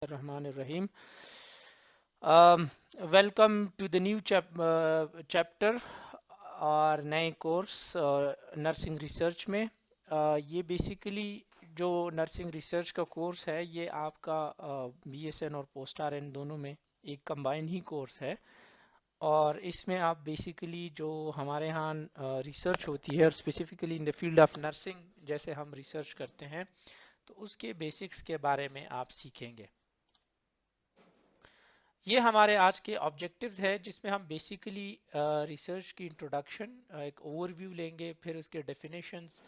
Rahim. Welcome to the new chapter और नए course nursing research में। ये बेसिकली जो नर्सिंग रिसर्च का कोर्स है ये आपका बीएसएन और पोस्ट आरएन दोनों में एक कंबाइन ही कोर्स है। और इसमें आप बेसिकली जो हमारे यहाँ रिसर्च होती है और specifically in the field of nursing जैसे हम रिसर्च करते हैं तो उसके बेसिक्स के बारे में आप सीखेंगे। ये हमारे आज के ऑब्जेक्टिव्स है जिसमें हम बेसिकली रिसर्च की इंट्रोडक्शन एक ओवरव्यू लेंगे, फिर उसके डेफिनेशंस,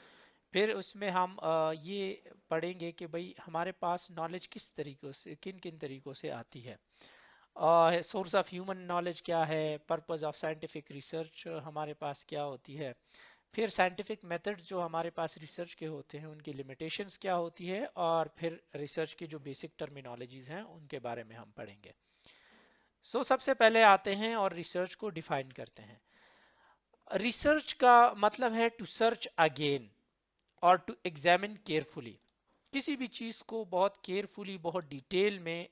फिर उसमें हम ये पढ़ेंगे कि भाई हमारे पास नॉलेज किस तरीक़ों से किन किन तरीक़ों से आती है, सोर्स ऑफ ह्यूमन नॉलेज क्या है, पर्पस ऑफ साइंटिफिक रिसर्च हमारे पास क्या होती है, फिर साइंटिफिक मेथड्स जो हमारे पास रिसर्च के होते हैं उनकी लिमिटेशंस क्या होती है, और फिर रिसर्च की जो बेसिक टर्मिनोलॉजीज हैं उनके बारे में हम पढ़ेंगे। सबसे पहले आते हैं और रिसर्च को डिफाइन करते हैं। रिसर्च का मतलब है टू सर्च अगेन और टू एग्जामिन केयरफुली। किसी भी चीज को बहुत केयरफुली, बहुत डिटेल में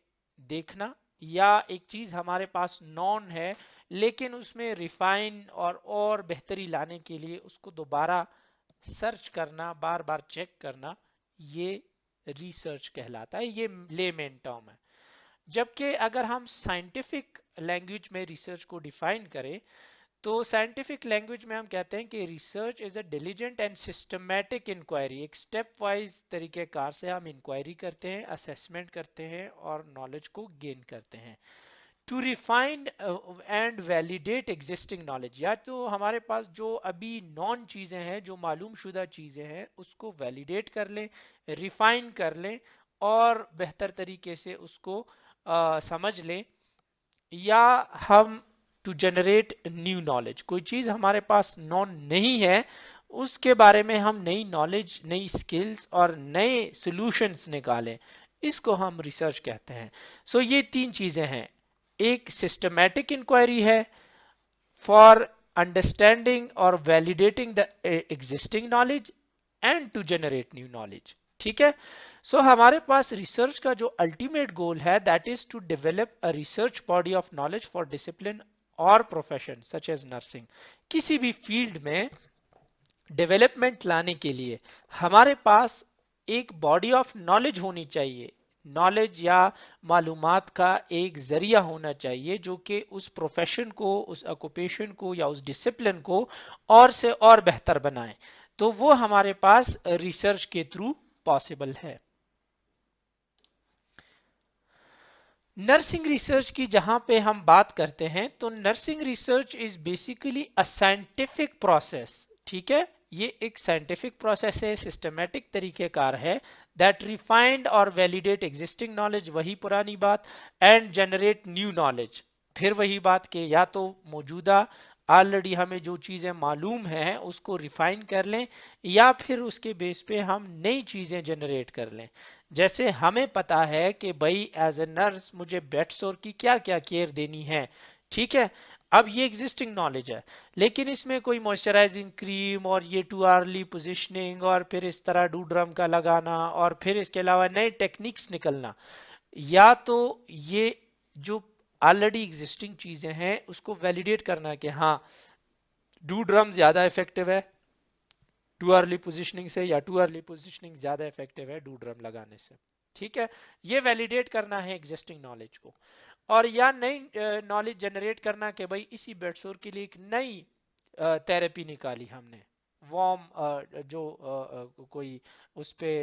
देखना, या एक चीज हमारे पास नॉन है लेकिन उसमें रिफाइन और बेहतरी लाने के लिए उसको दोबारा सर्च करना, बार बार चेक करना, ये रिसर्च कहलाता है। ये लेमेन टर्म है। जबकि अगर हम साइंटिफिक लैंग्वेज में रिसर्च को डिफाइन करें तो साइंटिफिक लैंग्वेज में हम कहते हैं कि research is a diligent and systematic inquiry. एक स्टेप वाइज तरीकेकार से हम इंक्वायरी करते हैं, असेसमेंट करते हैं और नॉलेज को गेन करते हैं। To refine and validate existing knowledge, या तो हमारे पास जो अभी नॉन चीजें हैं, जो मालूम शुदा चीजें हैं, उसको वैलिडेट कर लें, रिफाइन कर लें और बेहतर तरीके से उसको समझ लें, या हम टू जनरेट न्यू नॉलेज, कोई चीज हमारे पास नॉन नहीं है उसके बारे में हम नई नॉलेज, नई स्किल्स और नए सॉल्यूशंस निकालें, इसको हम रिसर्च कहते हैं। ये तीन चीजें हैं। एक सिस्टमैटिक इंक्वायरी है फॉर अंडरस्टैंडिंग और validating the existing knowledge and to generate new knowledge. ठीक है। हमारे पास रिसर्च का जो अल्टीमेट गोल है that is to develop a research body of knowledge for discipline और प्रोफेशन सच एज नर्सिंग। किसी भी फील्ड में डेवलपमेंट लाने के लिए हमारे पास एक बॉडी ऑफ नॉलेज होनी चाहिए। नॉलेज या मालूमात का एक जरिया होना चाहिए जो कि उस प्रोफेशन को, उस ऑक्यूपेशन को या उस डिसिप्लिन को और से और बेहतर बनाए। तो वो हमारे पास रिसर्च के थ्रू पॉसिबल है। नर्सिंग रिसर्च की जहां पे हम बात करते हैं तो nursing research is basically a scientific process. ठीक है। ये एक साइंटिफिक प्रोसेस है, सिस्टमेटिक तरीकेकार है, दैट रिफाइंड और वैलिडेट एग्जिस्टिंग नॉलेज, वही पुरानी बात, एंड जनरेट न्यू नॉलेज, फिर वही बात के या तो मौजूदा ऑलरेडी हमें जो चीजें मालूम है उसको रिफाइन कर लें, या फिर उसके बेस पे हम नई चीजें जनरेट कर लें। जैसे हमें पता है कि भाई एज ए नर्स मुझे बेड सोर की क्या क्या केयर देनी है। ठीक है। अब ये एग्जिस्टिंग नॉलेज है लेकिन इसमें कोई मॉइस्चराइजिंग क्रीम और ये टू अर्ली पोजिशनिंग और फिर इस तरह डूड्रम का लगाना और फिर इसके अलावा नए टेक्निक्स निकलना, या तो ये जो ऑलरेडी एग्जिस्टिंग चीजें हैं उसको वैलिडेट करना कि हाँ डू ड्रम ज्यादा इफेक्टिव है टू अर्ली पोजिशनिंग से, या टू अर्ली पोजिशनिंग ज्यादा इफेक्टिव है डू ड्रम लगाने से। ठीक है। ये वैलिडेट करना है एग्जिस्टिंग नॉलेज को, और या नई नॉलेज जनरेट करना कि भाई इसी बेडसोर के लिए एक नई थेरेपी निकाली हमने, वार्म जो कोई उस पे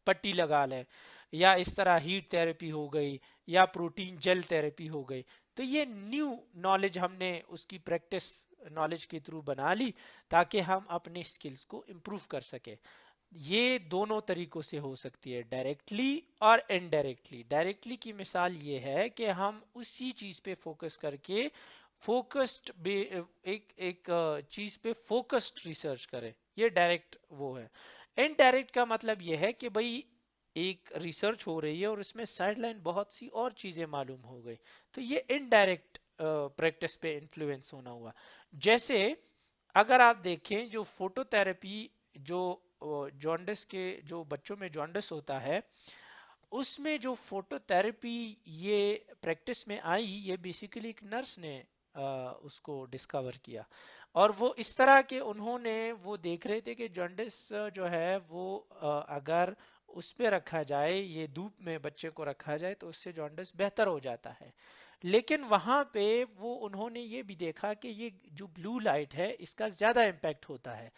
पट्टी लगा लें, या इस तरह हीट थेरेपी हो गई, या प्रोटीन जेल थेरेपी हो गई। तो ये न्यू नॉलेज हमने उसकी प्रैक्टिस नॉलेज के थ्रू बना ली ताकि हम अपने स्किल्स को इम्प्रूव कर सके। ये दोनों तरीकों से हो सकती है, डायरेक्टली और इनडायरेक्टली। डायरेक्टली की मिसाल ये है कि हम उसी चीज पे फोकस करके फोकस्ड एक एक चीज पे फोकस्ड रिसर्च करें, ये डायरेक्ट वो है। इनडायरेक्ट का मतलब ये है कि भाई एक रिसर्च हो रही है और उसमें साइडलाइन बहुत सी और चीजें मालूम हो गई, तो ये इनडायरेक्ट प्रैक्टिस पे इन्फ्लुएंस होना हुआ। जैसे अगर आप देखें जो फोटोथेरेपी, जो जॉन्डिस के जो बच्चों में जॉन्डिस होता है उसमें जो फोटोथेरेपी ये प्रैक्टिस में आई, ये बेसिकली एक नर्स ने उसको डिस्कवर किया। और वो इस तरह के उन्होंने वो देख रहे थे कि जॉन्डिस जो है वो अगर उस पे रखा जाए, ये धूप में बच्चे को रखा जाए तो उससे जॉन्डिस बेहतर हो जाता है। लेकिन वहां पे वो उन्होंने ये भी देखा कि ये जो ब्लू लाइट है इसका ज्यादा इम्पैक्ट होता है।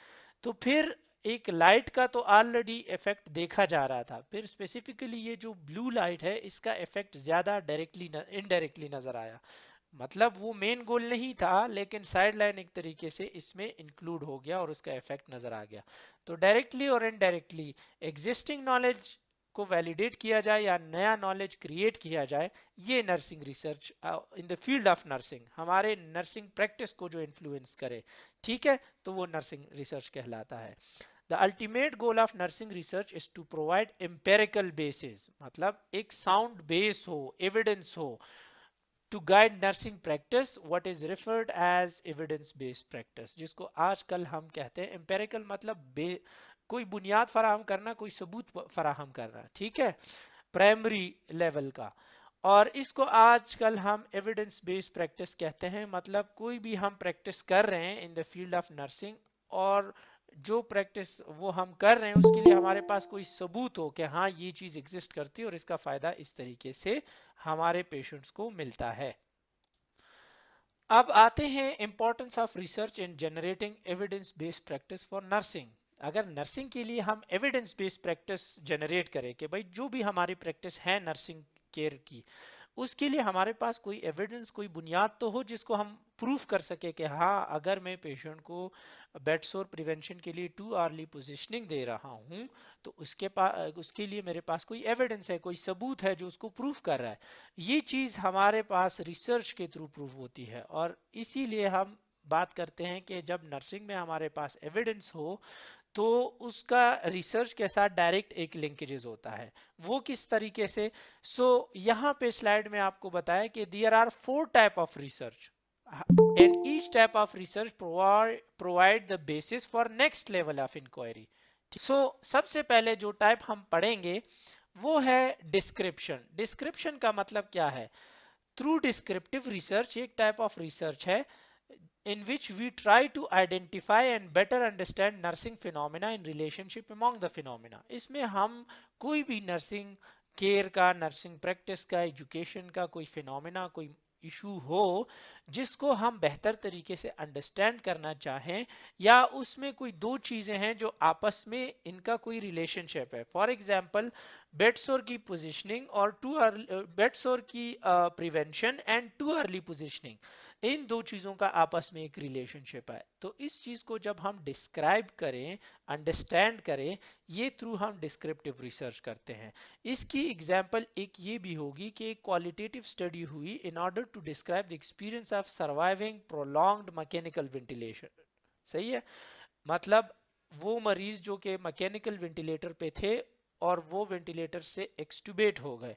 तो फिर एक लाइट का तो ऑलरेडी इफेक्ट देखा जा रहा था, फिर स्पेसिफिकली ये जो ब्लू लाइट है इसका इफेक्ट ज्यादा डायरेक्टली इनडायरेक्टली नजर आया। मतलब वो मेन गोल नहीं था, लेकिन साइड लाइन एक तरीके से इसमें इंक्लूड हो गया और उसका इफेक्ट नजर आ गया। तो डायरेक्टली और इनडायरेक्टली एग्जिस्टिंग नॉलेज को वैलिडेट किया जाए या नया नॉलेज क्रिएट किया जाए, ये nursing research in the field of nursing हमारे नर्सिंग प्रैक्टिस को जो इन्फ्लुएंस करे, ठीक है, तो वो नर्सिंग रिसर्च कहलाता है। The ultimate goal of nursing research is to provide empirical basis, मतलब एक sound base हो, evidence हो, to guide nursing practice, what is referred as evidence based practice, जिसको आजकल हम कहते हैं empirical, मतलब कोई बुनियाद फराहम करना, कोई सबूत फराहम करना, ठीक है, प्राइमरी लेवल का। और इसको आजकल हम एविडेंस बेस्ड प्रैक्टिस कहते हैं, मतलब कोई भी हम प्रैक्टिस कर रहे हैं in the field of nursing, और जो प्रैक्टिस वो हम कर रहे हैं उसके लिए हमारे पास कोई सबूत हो कि हाँ ये चीज एग्जिस्ट करती है और इसका फायदा इस तरीके से हमारे पेशेंट्स को मिलता है। अब आते हैं importance of research in generating evidence based practice for nursing. अगर नर्सिंग के लिए हम एविडेंस बेस्ड प्रैक्टिस जनरेट करें कि भाई जो भी हमारी प्रैक्टिस है नर्सिंग केयर की, उसके लिए हमारे पास कोई एविडेंस, कोई बुनियाद तो हो जिसको हम प्रूफ कर सके कि हाँ अगर मैं पेशेंट को बेड सोर प्रिवेंशन के लिए टू आर्ली पोजिशनिंग दे रहा हूँ तो उसके लिए मेरे पास कोई एविडेंस है, कोई सबूत है जो उसको प्रूफ कर रहा है। ये चीज हमारे पास रिसर्च के थ्रू प्रूफ होती है, और इसीलिए हम बात करते हैं कि जब नर्सिंग में हमारे पास एविडेंस हो तो उसका रिसर्च के साथ डायरेक्ट एक लिंकेजेस होता है। वो किस तरीके से? यहाँ पे स्लाइड में आपको बताया कि there are 4 type of research and each type of research provide the basis for next level of inquiry. सबसे पहले जो टाइप हम पढ़ेंगे वो है डिस्क्रिप्शन। डिस्क्रिप्शन का मतलब क्या है? थ्रू डिस्क्रिप्टिव रिसर्च एक टाइप ऑफ रिसर्च है in which we try to identify and better understand nursing phenomena in relationship among the phenomena। इसमें हम कोई भी नर्सिंग केयर का, नर्सिंग प्रैक्टिस का, एजुकेशन का कोई फिनोमेना, कोई इशू हो जिसको हम बेहतर तरीके से अंडरस्टैंड करना चाहें, या उसमें कोई दो चीजें हैं जो आपस में इनका कोई रिलेशनशिप है। फॉर एग्जांपल बेड सोर की पोजीशनिंग और बेड सोर की prevention and to early positioning, इन दो चीजों का आपस में एक रिलेशनशिप है। तो इस चीज को जब हम डिस्क्राइब करें, अंडरस्टैंड करें, ये थ्रू हम डिस्क्रिप्टिव रिसर्च करते हैं। इसकी एग्जांपल एक ये भी होगी कि एक क्वालिटेटिव स्टडी हुई in order to describe the experience of surviving prolonged mechanical ventilation. सही है, मतलब वो मरीज जो कि मैकेनिकल वेंटिलेटर पे थे और वो वेंटिलेटर से एक्सटुबेट हो गए,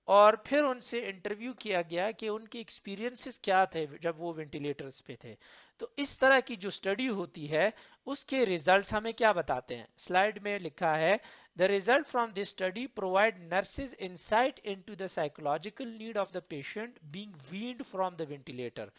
और फिर उनसे इंटरव्यू किया गया कि उनके एक्सपीरियंसेस क्या थे जब वो वेंटिलेटर्स पे थे। तो इस तरह की जो स्टडी होती है उसके रिजल्ट्स हमें क्या बताते हैं? स्लाइड में लिखा है, the result from this study provide nurses insight into the psychological need of the patient being weaned from the ventilator.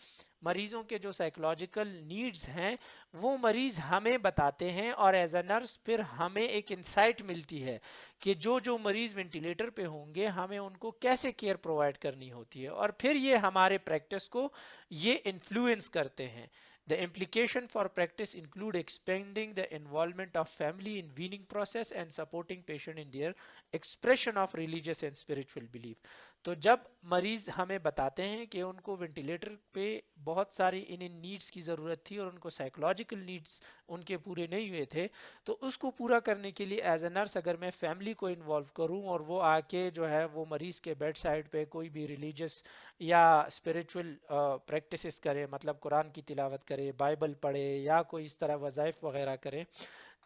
मरीजों के जो साइकोलॉजिकल नीड्स हैं वो मरीज हमें बताते हैं, और एज अ नर्स फिर हमें एक इंसाइट मिलती है कि जो जो मरीज वेंटिलेटर पे होंगे हमें उनको कैसे केयर प्रोवाइड करनी होती है, और फिर ये हमारे प्रैक्टिस को ये इन्फ्लुएंस करते हैं। The implication for practice include expanding the involvement of family in weaning process and supporting patient in their expression of religious and spiritual belief। तो जब मरीज हमें बताते हैं कि उनको वेंटिलेटर पे बहुत सारी इन नीड्स की ज़रूरत थी और उनको साइकोलॉजिकल नीड्स उनके पूरे नहीं हुए थे, तो उसको पूरा करने के लिए एज ए नर्स अगर मैं फैमिली को इन्वॉल्व करूं और वो आके जो है वो मरीज के बेड साइड पे कोई भी रिलीजियस या स्पिरिचुअल प्रैक्टिसेस करे, मतलब कुरान की तिलावत करे, बाइबल पढ़े, या कोई इस तरह वज़ाइफ वगैरह करे,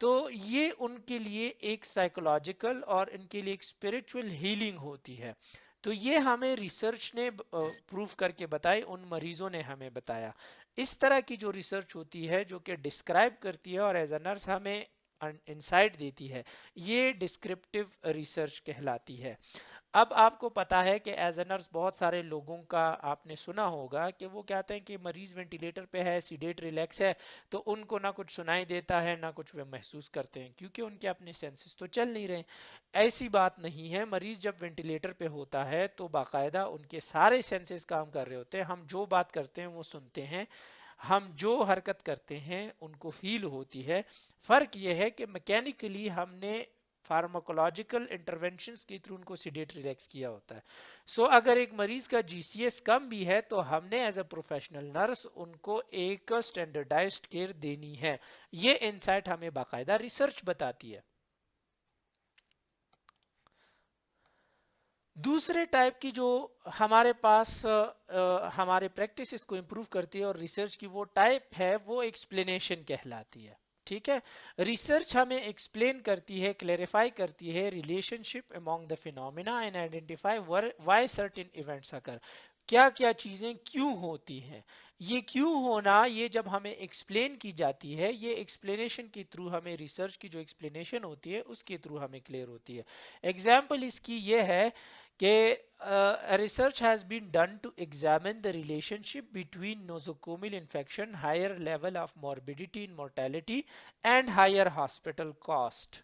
तो ये उनके लिए एक साइकोलॉजिकल और इनके लिए एक स्पिरिचुअल हीलिंग होती है। तो ये हमें रिसर्च ने प्रूव करके बताई, उन मरीजों ने हमें बताया। इस तरह की जो रिसर्च होती है जो कि डिस्क्राइब करती है और एज अ नर्स हमें इंसाइट देती है, ये डिस्क्रिप्टिव रिसर्च कहलाती है। अब आपको पता है कि एज ए नर्स बहुत सारे लोगों का आपने सुना होगा कि वो कहते हैं कि मरीज वेंटिलेटर पे है, सीडेट रिलैक्स है, तो उनको ना कुछ सुनाई देता है ना कुछ वे महसूस करते हैं, क्योंकि उनके अपने सेंसेस तो चल नहीं रहे। ऐसी बात नहीं है, मरीज जब वेंटिलेटर पे होता है तो बाकायदा उनके सारे सेंसेस काम कर रहे होते हैं। हम जो बात करते हैं वो सुनते हैं, हम जो हरकत करते हैं उनको फील होती है। फर्क यह है कि मैकेनिकली हमने फार्माकोलॉजिकल इंटरवेंशंस के थ्रू उनको सीडेट रिलैक्स किया होता है। सो अगर एक मरीज का जीसीएस कम भी है तो हमने एज अ प्रोफेशनल नर्स उनको एक स्टैंडर्डाइज्ड केयर देनी है। ये इनसाइट हमें बाकायदा रिसर्च बताती है। दूसरे टाइप की जो हमारे पास हमारे प्रैक्टिस को इम्प्रूव करती है और रिसर्च की वो टाइप है, वो एक्सप्लेनेशन कहलाती है। ठीक है, रिसर्च हमें एक्सप्लेन करती है, क्लेरिफाई करती है relationship among the phenomena and identify why certain events अकर। क्या क्या चीजें क्यों होती हैं, ये क्यों होना, ये जब हमें एक्सप्लेन की जाती है, ये एक्सप्लेनेशन के थ्रू हमें, रिसर्च की जो एक्सप्लेनेशन होती है उसके थ्रू हमें क्लियर होती है। एग्जाम्पल इसकी ये है कि research has been done to examine the relationship between nosocomial infection, higher level of morbidity and mortality and higher hospital cost।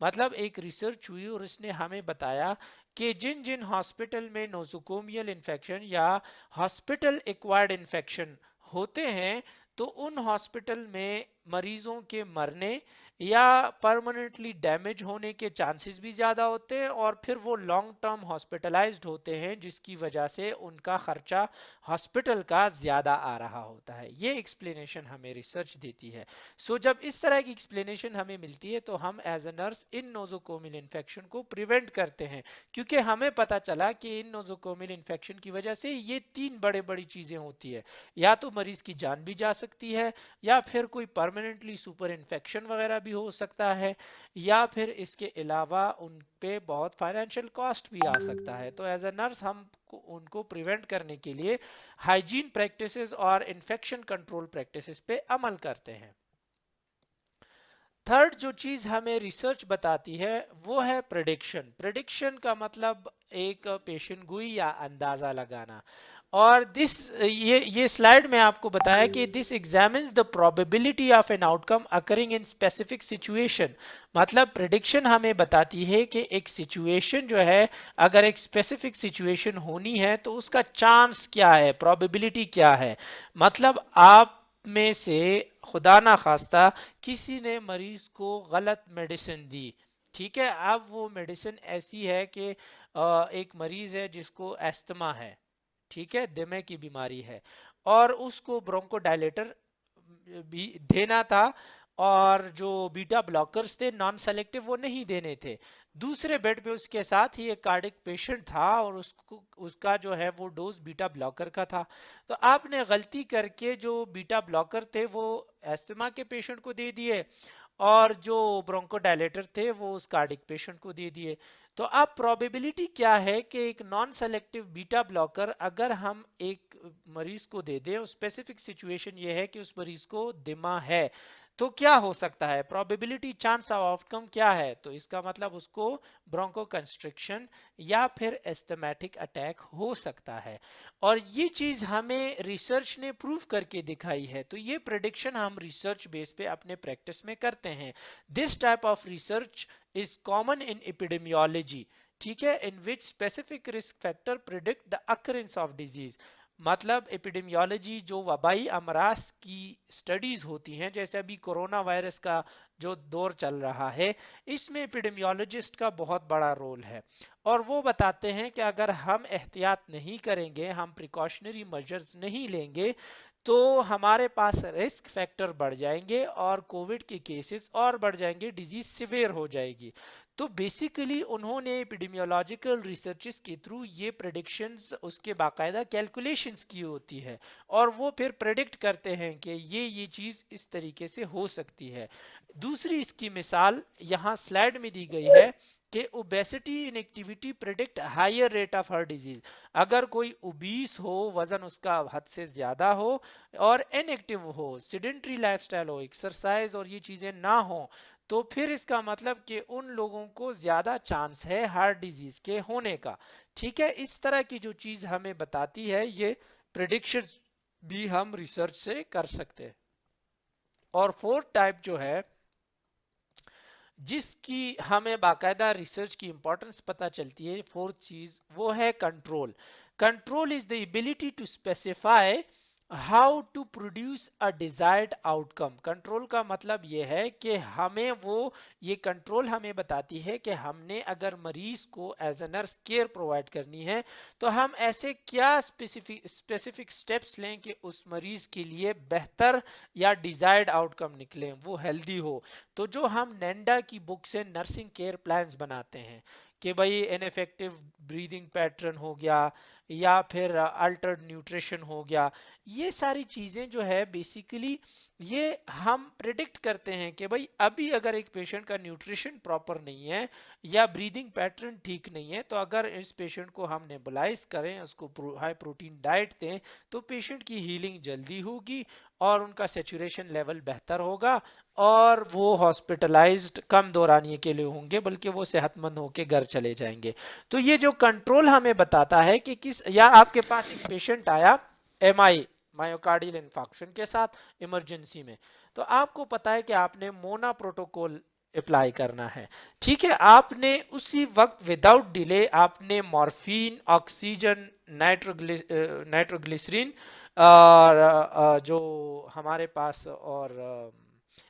मतलब एक रिसर्च हुई और इसने हमें बताया कि जिन जिन हॉस्पिटल में नोसोकोमियल इन्फेक्शन या हॉस्पिटल एक्वायर्ड इन्फेक्शन होते हैं, तो उन हॉस्पिटल में मरीजों के मरने या परमानेंटली डैमेज होने के चांसेस भी ज्यादा होते हैं, और फिर वो लॉन्ग टर्म हॉस्पिटलाइज्ड होते हैं, जिसकी वजह से उनका खर्चा हॉस्पिटल का ज्यादा आ रहा होता है। ये एक्सप्लेनेशन हमें रिसर्च देती है। सो जब इस तरह की एक्सप्लेनेशन हमें मिलती है तो हम as a nurse in nosocomial infection को प्रिवेंट करते हैं, क्योंकि हमें पता चला कि इन नोजोकोमियल इन्फेक्शन की वजह से ये तीन बड़े बड़ी चीजें होती है। या तो मरीज की जान भी जा सकती है, या फिर कोई परमानेंटली सुपर इन्फेक्शन वगैरह भी हो सकता है, या फिर इसके अलावा उन पे बहुत फाइनेंशियल कॉस्ट भी आ सकता है। तो एज अ नर्स हम उनको प्रिवेंट करने के लिए हाइजीन प्रैक्टिसेस और इन्फेक्शन कंट्रोल प्रैक्टिसेस पे अमल करते हैं। थर्ड जो चीज हमें रिसर्च बताती है वो है प्रेडिक्शन। प्रेडिक्शन का मतलब एक पेशेंट गोई या अंदाजा लगाना। और दिस ये स्लाइड में आपको बताया कि this examines the probability of an outcome occurring in specific situation. मतलब प्रेडिक्शन हमें बताती है कि एक सिचुएशन जो है, अगर एक स्पेसिफिक सिचुएशन होनी है तो उसका चांस क्या है, प्रोबेबिलिटी क्या है। मतलब आप में से खुदा ना खास्ता किसी ने मरीज को गलत मेडिसिन दी, ठीक है, अब वो मेडिसिन ऐसी है कि एक मरीज है जिसको एस्थमा है, ठीक है, दमे की बीमारी है, और उसको ब्रोंकोडायलेटर भी देना था, और जो बीटा ब्लॉकर्स थे नॉन सेलेक्टिव वो नहीं देने थे। दूसरे बेड पे उसके साथ ही एक कार्डिक पेशेंट था और उसको उसका जो है वो डोज बीटा ब्लॉकर का था। तो आपने गलती करके जो बीटा ब्लॉकर थे वो एस्थमा के पेशेंट को दे दिए, और जो ब्रोंकोडायलेटर थे वो उस कार्डिक पेशेंट को दे दिए। तो अब प्रोबेबिलिटी क्या है कि एक नॉन सेलेक्टिव बीटा ब्लॉकर अगर हम एक मरीज को दे दें, स्पेसिफिक सिचुएशन ये है कि उस मरीज को दिमा है, तो क्या हो सकता है, प्रोबेबिलिटी चांस ऑफ आउटकम क्या है, तो इसका मतलब उसको ब्रोंको कंस्ट्रिक्शन या फिर एस्थमेटिक अटैक हो सकता है। और ये चीज हमें रिसर्च ने प्रूव करके दिखाई है। तो ये प्रेडिक्शन हम रिसर्च बेस पे अपने प्रैक्टिस में करते हैं। This type of research is common in epidemiology, ठीक है, in which specific risk factor predict the occurrence of disease. मतलब एपिडेमियोलॉजी जो वबाई अमराज की स्टडीज होती हैं, जैसे अभी कोरोना वायरस का जो दौर चल रहा है, इसमें एपिडेमियोलॉजिस्ट का बहुत बड़ा रोल है। और वो बताते हैं कि अगर हम एहतियात नहीं करेंगे, हम प्रिकॉशनरी मेजर्स नहीं लेंगे, तो हमारे पास रिस्क फैक्टर बढ़ जाएंगे और कोविड के केसेस और बढ़ जाएंगे, डिजीज सिवियर हो जाएगी। तो बेसिकली उन्होंने एपिडेमियोलॉजिकल रिसर्चेस के थ्रू ये प्रेडिक्शंस, उसके बाकायदा कैलकुलेशंस की होती है, और वो फिर प्रेडिक्ट करते हैं कि ये चीज इस तरीके से हो सकती है। दूसरी इसकी मिसाल यहाँ स्लाइड में दी गई है कि obesity inactivity predict higher rate of heart disease. अगर कोई ओबीस हो, वजन उसका हद से ज्यादा हो और इनएक्टिव हो, सिडेंट्री लाइफस्टाइल हो, एक्सरसाइज और ये चीजें ना हो, तो फिर इसका मतलब कि उन लोगों को ज्यादा चांस है हार्ट डिजीज के होने का। ठीक है, इस तरह की जो चीज हमें बताती है, ये प्रिडिक्शन भी हम रिसर्च से कर सकते हैं। और फोर्थ टाइप जो है जिसकी हमें बाकायदा रिसर्च की इंपॉर्टेंस पता चलती है, फोर्थ चीज, वो है control. Control is the ability to specify how to produce a desired outcome. Control का मतलब यह है कि हमें वो, ये कंट्रोल हमें बताती है कि हमने अगर मरीज को as a nurse care provide करनी है तो हम ऐसे क्या स्पेसिफिक स्टेप्स लें कि उस मरीज के लिए बेहतर या डिजायर्ड आउटकम निकले, वो हेल्दी हो। तो जो हम नेंडा की बुक से नर्सिंग केयर प्लान्स बनाते हैं कि भाई इनफेक्टिव ब्रीदिंग पैटर्न हो गया या फिर अल्टर्ड न्यूट्रिशन हो गया, ये सारी चीजें जो है बेसिकली ये हम प्रिडिक्ट करते हैं कि भाई अभी अगर एक पेशेंट का न्यूट्रिशन प्रॉपर नहीं है या ब्रीदिंग पैटर्न ठीक नहीं है, तो अगर इस पेशेंट को हम नेबुलाइज करें, उसको हाई प्रोटीन डाइट दें, तो पेशेंट की हीलिंग जल्दी होगी और उनका सेचुरेशन लेवल बेहतर होगा और वो हॉस्पिटलाइज्ड कम दौरानिए के लिए होंगे, बल्कि वो सेहतमंद होकर घर चले जाएंगे। तो ये जो कंट्रोल हमें बताता है कि किस, या आपके पास एक पेशेंट आया एमआई मायोकार्डियल इंफार्क्शन के साथ इमरजेंसी में, तो आपको पता है कि आपने मोना प्रोटोकॉल अप्लाई करना है। ठीक है, आपने उसी वक्त विदाउट डिले आपने मॉर्फिन, ऑक्सीजन, नाइट्रोग्लिसरीन और जो हमारे पास और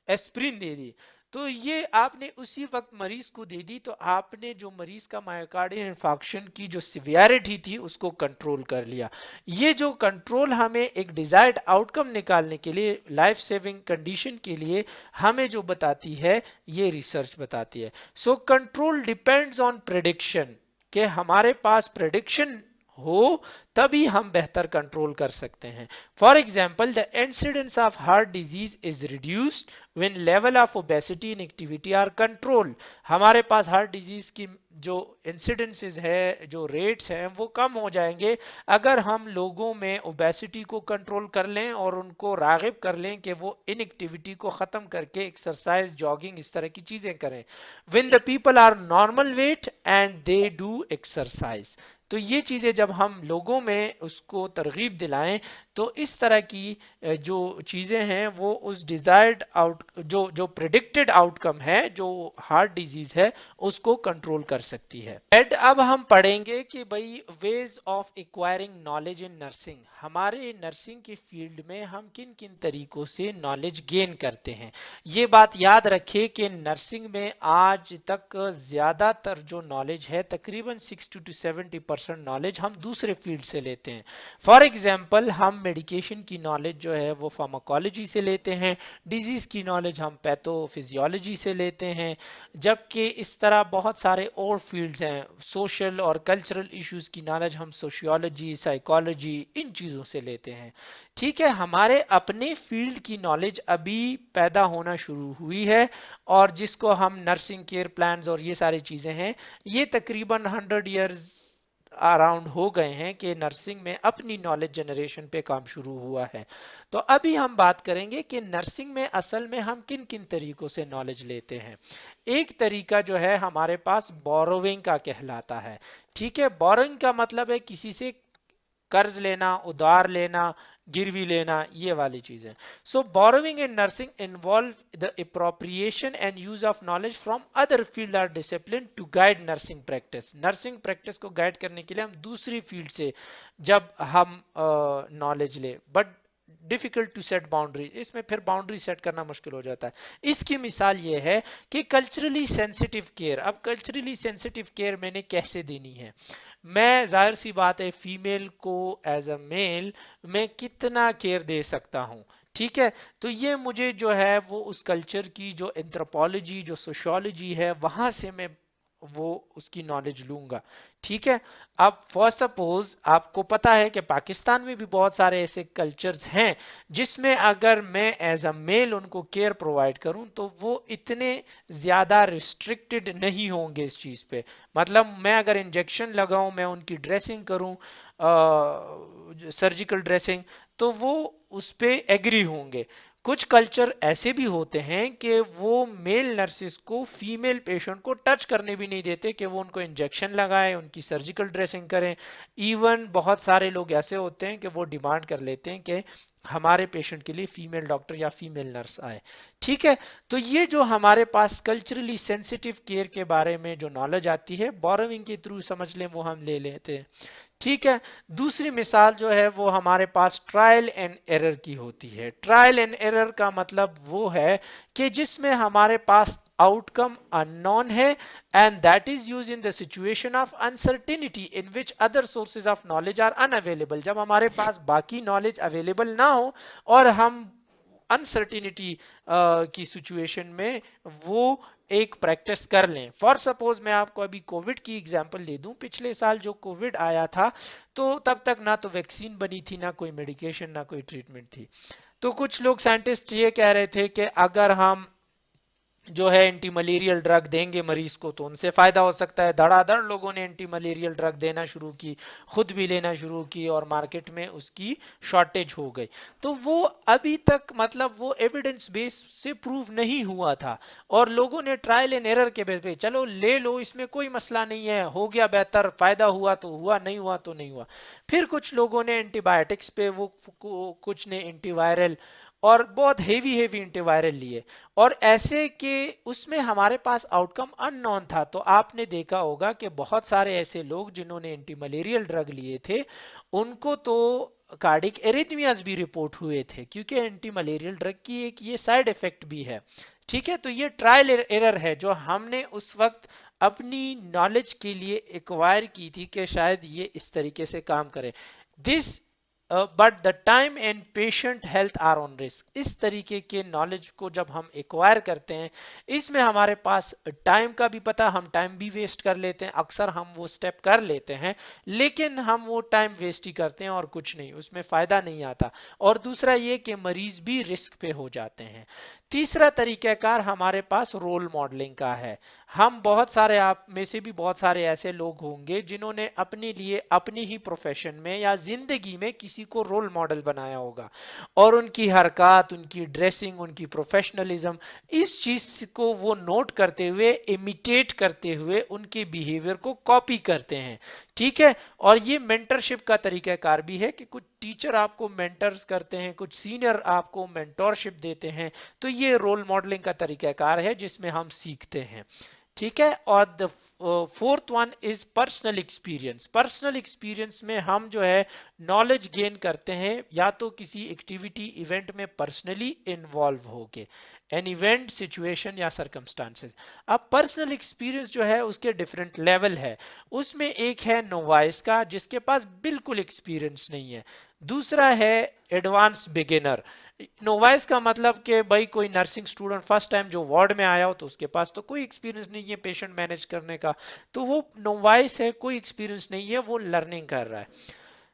एस्प्रिन दे दी। तो ये आपने उसी वक्त मरीज को दे दी, तो आपने जो मरीज का मायोकार्डियल इंफार्क्शन की जो सिवियरिटी थी उसको कंट्रोल कर लिया। ये जो कंट्रोल हमें एक डिजायर्ड आउटकम निकालने के लिए, लाइफ सेविंग कंडीशन के लिए हमें जो बताती है, ये रिसर्च बताती है। So control depends on prediction, कि हमारे पास प्रेडिक्शन हो तभी हम बेहतर कंट्रोल कर सकते हैं। For example, the incidence of heart disease is reduced when level of obesity and activity are control. हमारे पास हार्ट डिजीज की जो इंसिडेंसेस है, जो रेट्स हैं, वो कम हो जाएंगे अगर हम लोगों में ओबेसिटी को कंट्रोल कर लें और उनको रागिब कर लें कि वो इनएक्टिविटी को खत्म करके एक्सरसाइज, जॉगिंग, इस तरह की चीजें करें। When the people are normal weight and they do exercise, तो ये चीजें जब हम लोगों में उसको तरगीब दिलाएं, तो इस तरह की जो चीजें हैं वो उस डिजायर्ड आउट, जो जो प्रिडिक्टेड आउटकम है, जो हार्ट डिजीज है, उसको कंट्रोल कर सकती है। एंड अब हम पढ़ेंगे कि भाई ways of acquiring knowledge in nursing. हमारे नर्सिंग की फील्ड में हम किन किन तरीकों से नॉलेज गेन करते हैं। ये बात याद रखें कि नर्सिंग में आज तक ज्यादातर जो नॉलेज है, तकरीबन 60 to 70% नॉलेज हम दूसरे फील्ड से लेते हैं। फॉर एग्जाम्पल, हम मेडिकेशन की नॉलेज जो है वो फार्माकोलॉजी से लेते हैं, डिजीज की नॉलेज हम पैथोफिजियोलॉजी से लेते हैं, जबकि इस तरह बहुत सारे और फील्ड्स हैं, सोशल और कल्चरल इश्यूज की नॉलेज हम सोशियोलॉजी, साइकोलॉजी, इन चीजों से लेते हैं। ठीक है, हमारे अपने फील्ड की नॉलेज अभी पैदा होना शुरू हुई है, और जिसको हम नर्सिंग केयर प्लान्स और ये सारी चीजें हैं, ये तकरीबन 100 ईयर्स अराउंड हो गए हैं कि नर्सिंग में अपनी नॉलेज जनरेशन पे काम शुरू हुआ है। तो अभी हम बात करेंगे कि नर्सिंग में असल में हम किन किन तरीकों से नॉलेज लेते हैं। एक तरीका जो है हमारे पास बोरोविंग का कहलाता है। ठीक है, बोरोविंग का मतलब है किसी से कर्ज लेना, उधार लेना, गिरवी लेना, ये वाली चीजें। So borrowing in nursing involve the appropriation and use of knowledge from other field और discipline to guide nursing practice. Nursing practice को गाइड करने के लिए हम दूसरी फील्ड से जब हम नॉलेज ले, but difficult to set boundary, इसमें फिर बाउंड्री सेट करना मुश्किल हो जाता है। इसकी मिसाल ये है कि कल्चरली सेंसिटिव केयर। अब कल्चरली सेंसिटिव केयर मैंने कैसे देनी है, मैं जाहिर सी बात है फीमेल को एज अ मेल मैं कितना केयर दे सकता हूं। ठीक है, तो ये मुझे जो है वो उस कल्चर की जो एंथ्रोपोलॉजी, जो सोशियोलॉजी है, वहां से मैं वो उसकी नॉलेज लूंगा। ठीक है, अब फॉर सपोज आपको पता है कि पाकिस्तान में भी बहुत सारे ऐसे कल्चर्स हैं जिसमें अगर मैं एज अ मेल उनको केयर प्रोवाइड करूं तो वो इतने ज्यादा रिस्ट्रिक्टेड नहीं होंगे इस चीज पे। मतलब मैं अगर इंजेक्शन लगाऊं, मैं उनकी ड्रेसिंग करूं, सर्जिकल ड्रेसिंग, तो वो उस पे एग्री होंगे। कुछ कल्चर ऐसे भी होते हैं कि वो मेल नर्सिस को फीमेल पेशेंट को टच करने भी नहीं देते, कि वो उनको इंजेक्शन लगाए, उनकी सर्जिकल ड्रेसिंग करें। इवन बहुत सारे लोग ऐसे होते हैं कि वो डिमांड कर लेते हैं कि हमारे पेशेंट के लिए फीमेल डॉक्टर या फीमेल नर्स आए। ठीक है, तो ये जो हमारे पास कल्चरली सेंसिटिव केयर के बारे में जो नॉलेज आती है, बोरोविंग के थ्रू समझ लें, वो हम ले लेते हैं। ठीक है, दूसरी मिसाल जो है वो हमारे पास ट्रायल एंड एरर की होती है। ट्रायल एंड एरर का मतलब वो है कि जिसमें हमारे पास आउटकम अननोन है, and that is use in the situation of uncertainty in which other sources of knowledge are unavailable. जब हमारे पास बाकी नॉलेज अवेलेबल ना हो और हम अनसर्टिनिटी की सिचुएशन में वो एक प्रैक्टिस कर लें। फॉर सपोज मैं आपको अभी कोविड की एग्जांपल दे दूं, पिछले साल जो कोविड आया था, तो तब तक ना तो वैक्सीन बनी थी, ना कोई मेडिकेशन, ना कोई ट्रीटमेंट थी। तो कुछ लोग साइंटिस्ट ये कह रहे थे कि अगर हम जो है एंटी मलेरियल ड्रग देंगे मरीज को तो उनसे फायदा हो सकता है। धड़ाधड़ लोगों ने एंटी मलेरियल ड्रग देना शुरू की, खुद भी लेना शुरू की, और मार्केट में उसकी शॉर्टेज हो गई। तो वो अभी तक मतलब वो एविडेंस बेस से प्रूव नहीं हुआ था, और लोगों ने ट्रायल एंड एरर के बेस पे चलो ले लो, इसमें कोई मसला नहीं है, हो गया बेहतर, फायदा हुआ तो हुआ, नहीं हुआ तो नहीं हुआ। फिर कुछ लोगों ने एंटीबायोटिक्स पे वो कुछ ने एंटीवायरल, और बहुत हेवी हेवी एंटीवायरल लिए, और ऐसे कि उसमें हमारे पास आउटकम अननोन था। तो आपने देखा होगा कि बहुत सारे ऐसे लोग जिन्होंने एंटी मलेरियल ड्रग लिए थे, उनको तो कार्डिक एरिथमियाज भी रिपोर्ट हुए थे, क्योंकि एंटी मलेरियल ड्रग की एक ये साइड इफेक्ट भी है। ठीक है, तो ये ट्रायल एरर है जो हमने उस वक्त अपनी नॉलेज के लिए एक्वायर की थी कि शायद ये इस तरीके से काम करे। This but the time and patient health are on risk. इस तरीके के नॉलेज को जब हम एक्वायर करते हैं, इसमें हमारे पास टाइम का भी पता, हम टाइम भी वेस्ट कर लेते हैं, अक्सर हम वो स्टेप कर लेते हैं, लेकिन हम वो टाइम वेस्ट ही करते हैं और कुछ नहीं, उसमें फायदा नहीं आता। और दूसरा ये कि मरीज भी रिस्क पे हो जाते हैं। तीसरा तरीकाकार हमारे पास रोल मॉडलिंग का है। हम बहुत सारे, आप में से भी बहुत सारे ऐसे लोग होंगे जिन्होंने अपने लिए अपनी ही प्रोफेशन में या जिंदगी में किसी को रोल मॉडल बनाया होगा, और उनकी हरकत, उनकी ड्रेसिंग, उनकी प्रोफेशनलिज्म, इस चीज को वो नोट करते हुए, इमिटेट करते हुए उनके बिहेवियर को कॉपी करते हैं। ठीक है, और ये मेंटरशिप का तरीकाकार भी है कि कुछ टीचर आपको मेंटर्स करते हैं, कुछ सीनियर आपको मेंटोरशिप देते हैं। तो ये रोल मॉडलिंग का तरीकाकार है जिसमें हम सीखते हैं। ठीक है, और the fourth one is personal experience. Personal experience में हम जो है नॉलेज गेन करते हैं या तो किसी एक्टिविटी इवेंट में पर्सनली इन्वॉल्व होके, एन इवेंट, सिचुएशन या सर्कमस्टांसेस। अब पर्सनल एक्सपीरियंस जो है उसके डिफरेंट लेवल है। उसमें एक है नोवाइस का, जिसके पास बिल्कुल एक्सपीरियंस नहीं है। दूसरा है एडवांस बिगिनर। नोवाइस का मतलब कि भाई कोई नर्सिंग स्टूडेंट फर्स्ट टाइम जो वार्ड में आया हो, तो उसके पास तो कोई एक्सपीरियंस नहीं है पेशेंट मैनेज करने का, तो वो नोवाइस है, कोई एक्सपीरियंस नहीं है, वो लर्निंग कर रहा है।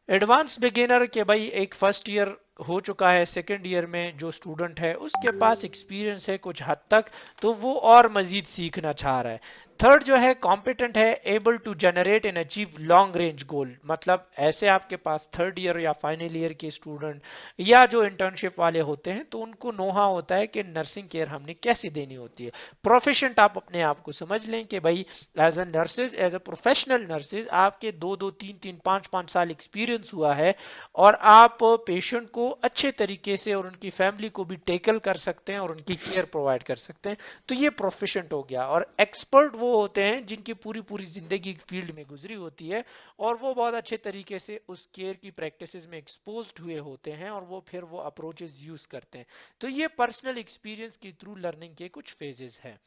एडवांस बिगिनर के भाई एक फर्स्ट ईयर हो चुका है, सेकेंड ईयर में जो स्टूडेंट है उसके पास एक्सपीरियंस है कुछ हद तक, तो वो और मजीद सीखना चाह रहा है। थर्ड जो है कॉम्पिटेंट है, able to generate and achieve long range goal. मतलब ऐसे आपके पास थर्ड ईयर या फाइनल ईयर के स्टूडेंट या जो इंटर्नशिप वाले होते हैं, तो उनको नोहा होता है कि नर्सिंग केयर हमने कैसे देनी होती है। प्रोफेशनट आप अपने आप को समझ लें कि भाई as a nurses, as a professional nurses आपके 2-2 3-3 5-5 साल एक्सपीरियंस हुआ है, और आप पेशेंट को अच्छे तरीके से और उनकी फैमिली को भी टेकल कर सकते हैं और उनकी केयर प्रोवाइड कर सकते हैं। तो ये प्रोफेशनट हो गया। और एक्सपर्ट वो होते हैं जिनकी पूरी पूरी जिंदगी फील्ड में गुजरी होती है, और वो बहुत अच्छे तरीके से उस केयर की प्रैक्टिसेस में एक्सपोज्ड हुए होते हैं, और वो फिर वो अप्रोचेस यूज करते हैं। तो ये पर्सनल एक्सपीरियंस की थ्रू लर्निंग के कुछ फेजेस हैं।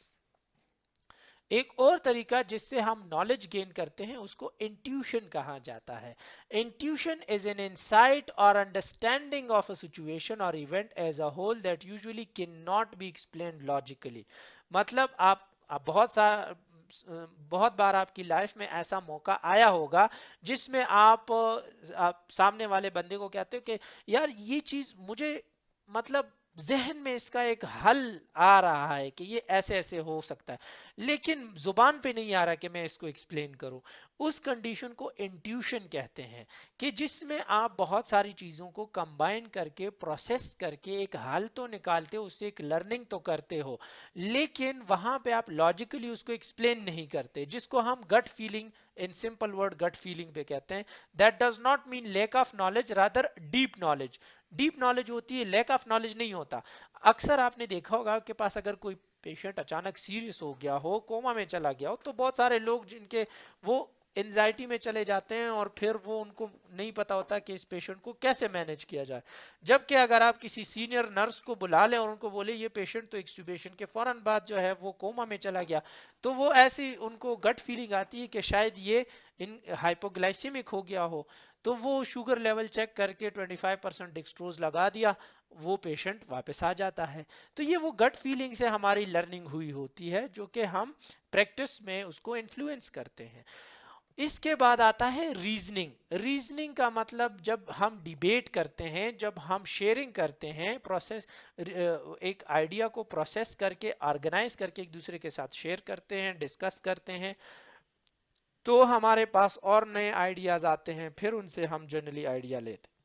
एक और तरीका जिससे हम नॉलेज गेन करते हैं उसको इंट्यूशन कहा जाता है। इंट्यूशन इज एन इंसाइट और अंडरस्टैंडिंग ऑफ अ सिचुएशन और event as a whole that usually can not be explained logically. मतलब आप बहुत बार आपकी लाइफ में ऐसा मौका आया होगा जिसमें आप सामने वाले बंदे को कहते हो कि यार ये चीज मुझे मतलब जहन में इसका एक हल आ रहा है कि ये ऐसे ऐसे हो सकता है, लेकिन जुबान पे नहीं आ रहा कि मैं इसको एक्सप्लेन करूं। उस कंडीशन को इंट्यूशन कहते हैं, कि जिसमें आप बहुत सारी चीजों को कंबाइन करके प्रोसेस करके एक हल तो निकालते हो, उससे एक लर्निंग तो करते हो, लेकिन वहां पे आप लॉजिकली उसको एक्सप्लेन नहीं करते, जिसको हम gut feeling, in simple word gut feeling पे कहते हैं। That does not mean lack of knowledge, rather deep knowledge. Deep knowledge होती है, लैक ऑफ नॉलेज नहीं होता। अक्सर आपने देखा होगा आपके पास अगर कोई पेशेंट अचानक सीरियस हो गया हो, कोमा में चला गया हो, तो बहुत सारे लोग जिनके वो एंजाइटी में चले जाते हैं और फिर वो उनको नहीं पता होता कि इस पेशेंट को कैसे मैनेज किया जाए। जबकि अगर आप किसी सीनियर नर्स को बुला लें और उनको बोले ये पेशेंट तो एक्सट्यूबेशन के फौरन बाद जो है वो कोमा में चला गया, तो वो ऐसी उनको गट फीलिंग आती है कि शायद ये इन हाइपोग्लाइसेमिक हो गया हो, तो वो शुगर लेवल चेक करके 25% डिक्सट्रोज लगा दिया, वो पेशेंट वापस आ जाता है। तो ये वो गट फीलिंग से हमारी लर्निंग हुई होती है, जो कि हम प्रैक्टिस में उसको इन्फ्लुएंस करते हैं। इसके बाद आता है रीजनिंग। रीजनिंग का मतलब जब हम डिबेट करते हैं, जब हम शेयरिंग करते हैं, प्रोसेस, एक आइडिया को प्रोसेस करके ऑर्गेनाइज करके एक दूसरे के साथ शेयर करते हैं, डिस्कस करते हैं, तो हमारे पास और नए आइडियाज आते हैं, फिर उनसे हम जनरली आइडिया लेते हैं।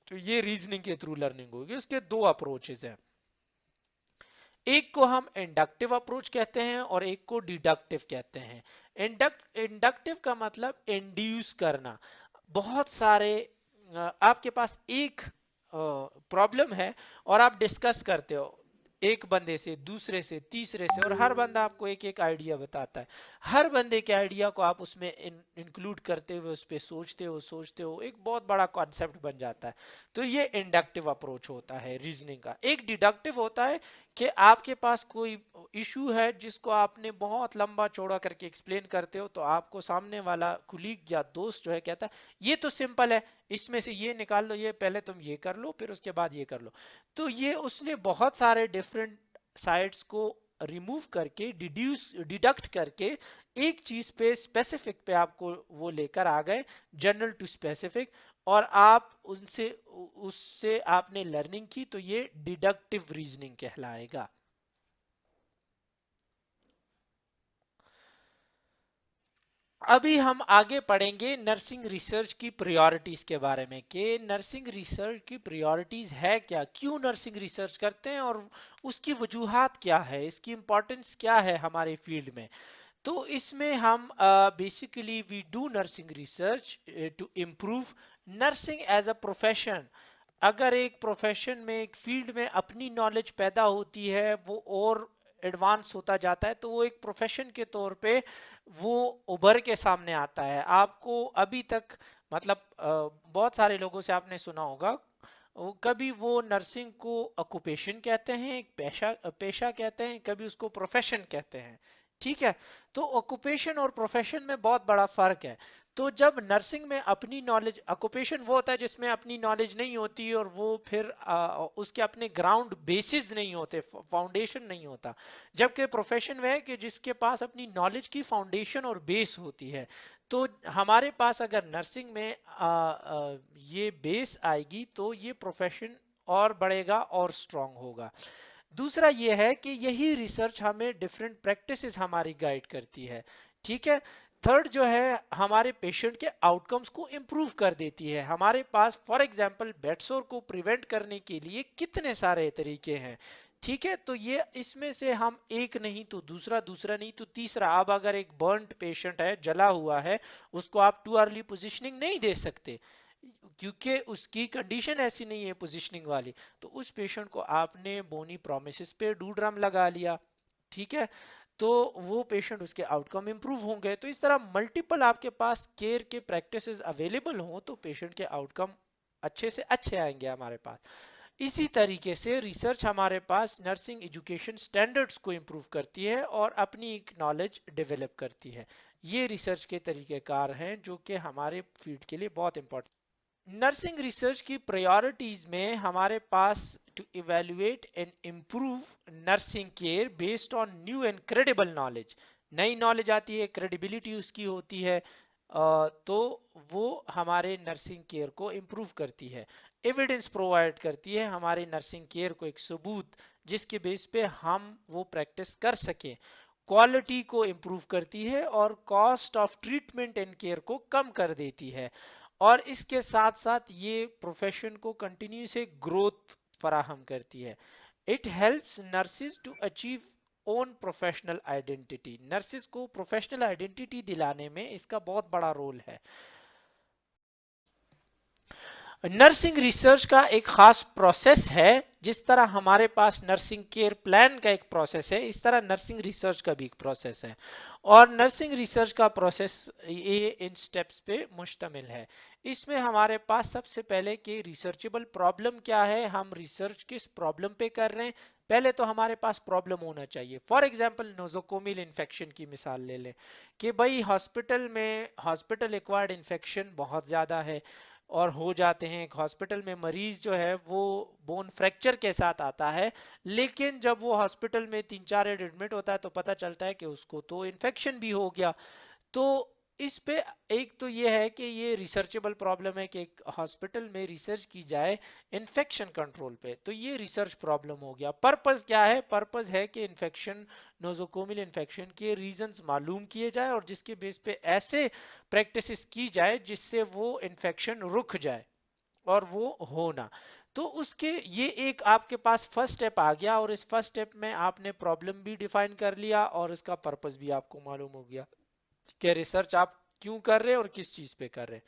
तो ये रीजनिंग के थ्रू लर्निंग होगी। उसके दो अप्रोचेज हैं, एक को हम इंडक्टिव अप्रोच कहते हैं और एक को डिडक्टिव कहते हैं। इंडक्टिव का मतलब इंड्यूस करना। बहुत सारे आपके पास एक प्रॉब्लम है और आप डिस्कस करते हो एक बंदे से, दूसरे से, तीसरे से, और हर बंदा आपको एक एक आइडिया बताता है। हर बंदे के आइडिया को आप उसमें इंक्लूड करते हुए उस पर सोचते हो एक बहुत बड़ा कॉन्सेप्ट बन जाता है। तो ये इंडक्टिव अप्रोच होता है रीजनिंग का। एक डिडक्टिव होता है कि आपके पास कोई इशू है जिसको आपने बहुत लंबा चौड़ा करके एक्सप्लेन करते हो, तो आपको सामने वाला कुलीग या दोस्त जो है कहता है ये तो सिंपल है, इसमें से ये निकाल लो, ये पहले तुम ये कर लो फिर उसके बाद ये कर लो। तो ये उसने बहुत सारे डिफरेंट साइड्स को रिमूव करके, डिडक्ट करके एक चीज पे स्पेसिफिक पे आपको वो लेकर आ गए, जनरल टू स्पेसिफिक, और आप उनसे उससे आपने लर्निंग की, तो ये डिडक्टिव रीजनिंग कहलाएगा। अभी हम आगे पढ़ेंगे नर्सिंग रिसर्च की प्रायोरिटीज के बारे में, कि नर्सिंग रिसर्च की प्रायोरिटीज है क्या, क्यों नर्सिंग रिसर्च करते हैं और उसकी वजूहात क्या है, इसकी इंपॉर्टेंस क्या है हमारे फील्ड में। तो इसमें हम basically we do nursing research to improve nursing as a profession. अगर एक प्रोफेशन में, एक फील्ड में अपनी नॉलेज पैदा होती है, वो और एडवांस होता जाता है, तो वो एक प्रोफेशन के तौर पे वो उभर के सामने आता है। आपको अभी तक मतलब बहुत सारे लोगों से आपने सुना होगा, कभी वो नर्सिंग को ऑक्यूपेशन कहते हैं, एक पेशा पेशा कहते हैं, कभी उसको प्रोफेशन कहते हैं। ठीक है, तो ऑक्यूपेशन और प्रोफेशन में बहुत बड़ा फर्क है। तो जब नर्सिंग में अपनी नॉलेज, ऑक्यूपेशन वो होता है जिसमें अपनी नॉलेज नहीं होती और वो फिर उसके अपने ग्राउंड बेसिस नहीं होते, फाउंडेशन नहीं होता। जबकि प्रोफेशन वह है कि जिसके पास अपनी नॉलेज की फाउंडेशन और बेस होती है। तो हमारे पास अगर नर्सिंग में ये बेस आएगी, तो ये प्रोफेशन और बढ़ेगा और स्ट्रांग होगा। दूसरा ये है कि यही रिसर्च हमें डिफरेंट प्रैक्टिसेस हमारी गाइड करती है। ठीक है। थर्ड जो है, हमारे पेशेंट के आउटकम्स को इंप्रूव कर देती है। हमारे पास फॉर एग्जांपल बेडसोर को प्रिवेंट करने के लिए कितने सारे तरीके हैं। ठीक है, तो ये इसमें से हम एक नहीं तो दूसरा, दूसरा नहीं तो तीसरा। अब अगर एक बर्न्ड पेशेंट है, जला हुआ है, उसको आप टू अर्ली पोजिशनिंग नहीं दे सकते क्योंकि उसकी कंडीशन ऐसी नहीं है पोजिशनिंग वाली। तो उस पेशेंट को आपने बोनी प्रोमिस पे डू ड्रम लगा लिया। ठीक है, तो वो पेशेंट, उसके आउटकम इंप्रूव होंगे। तो इस तरह मल्टीपल आपके पास केयर के प्रैक्टिसेस अवेलेबल हों, तो पेशेंट के आउटकम अच्छे से अच्छे आएंगे हमारे पास। इसी तरीके से रिसर्च हमारे पास नर्सिंग एजुकेशन स्टैंडर्ड्स को इंप्रूव करती है और अपनी एक नॉलेज डेवलप करती है। ये रिसर्च के तरीकेकार हैं जो कि हमारे फील्ड के लिए बहुत इंपॉर्टेंट। नर्सिंग रिसर्च की प्रायोरिटीज में हमारे पास to evaluate and improve nursing care based on new and credible knowledge. नई नॉलेज आती है, क्रेडिबिलिटी उसकी होती है, तो वो हमारे नर्सिंग केयर को इम्प्रूव करती है, एविडेंस प्रोवाइड करती है हमारे नर्सिंग केयर को, एक सबूत जिसके बेस पे हम वो प्रैक्टिस कर सकें, क्वालिटी को इम्प्रूव करती है और cost of treatment and care को कम कर देती है। और इसके साथ साथ ये प्रोफेशन को कंटिन्यूस ग्रोथ फराहम करती है। It helps nurses to achieve own professional identity, nurses को प्रोफेशनल आइडेंटिटी दिलाने में इसका बहुत बड़ा रोल है। नर्सिंग रिसर्च का एक खास प्रोसेस है, जिस तरह हमारे पास नर्सिंग केयर प्लान का एक प्रोसेस है, इस तरह नर्सिंग रिसर्च का भी एक प्रोसेस है। और नर्सिंग रिसर्च का प्रोसेस ये इन स्टेप्स पे मुश्तमिल है। इसमें हमारे पास सबसे पहले कि रिसर्चेबल प्रॉब्लम क्या है, हम रिसर्च किस प्रॉब्लम पे कर रहे हैं। पहले तो हमारे पास प्रॉब्लम होना चाहिए। फॉर एग्जांपल नोजोकोमिल इन्फेक्शन की मिसाल ले लें कि भाई हॉस्पिटल में हॉस्पिटल एक्वायर्ड इन्फेक्शन बहुत ज़्यादा है और हो जाते हैं। एक हॉस्पिटल में मरीज जो है वो बोन फ्रैक्चर के साथ आता है, लेकिन जब वो हॉस्पिटल में 3-4 एडमिट होता है तो पता चलता है कि उसको तो इन्फेक्शन भी हो गया। तो इस पे एक तो ये है कि ये रिसर्चेबल प्रॉब्लम है कि एक हॉस्पिटल में रिसर्च की जाए इन्फेक्शन कंट्रोल पे, तो ये रिसर्च प्रॉब्लम हो गया। पर्पस क्या है? पर्पस है कि इन्फेक्शन, नोजोकोमिल इन्फेक्शन के रीजंस मालूम किए जाए और जिसके बेस पे ऐसे प्रैक्टिसेस की जाए जिससे वो इन्फेक्शन रुक जाए और वो होना। तो उसके ये एक आपके पास फर्स्ट स्टेप आ गया और इस फर्स्ट स्टेप में आपने प्रॉब्लम भी डिफाइन कर लिया और इसका पर्पस भी आपको मालूम हो गया कि रिसर्च आप क्यों कर रहे हैं और किस चीज पे कर रहे हैं।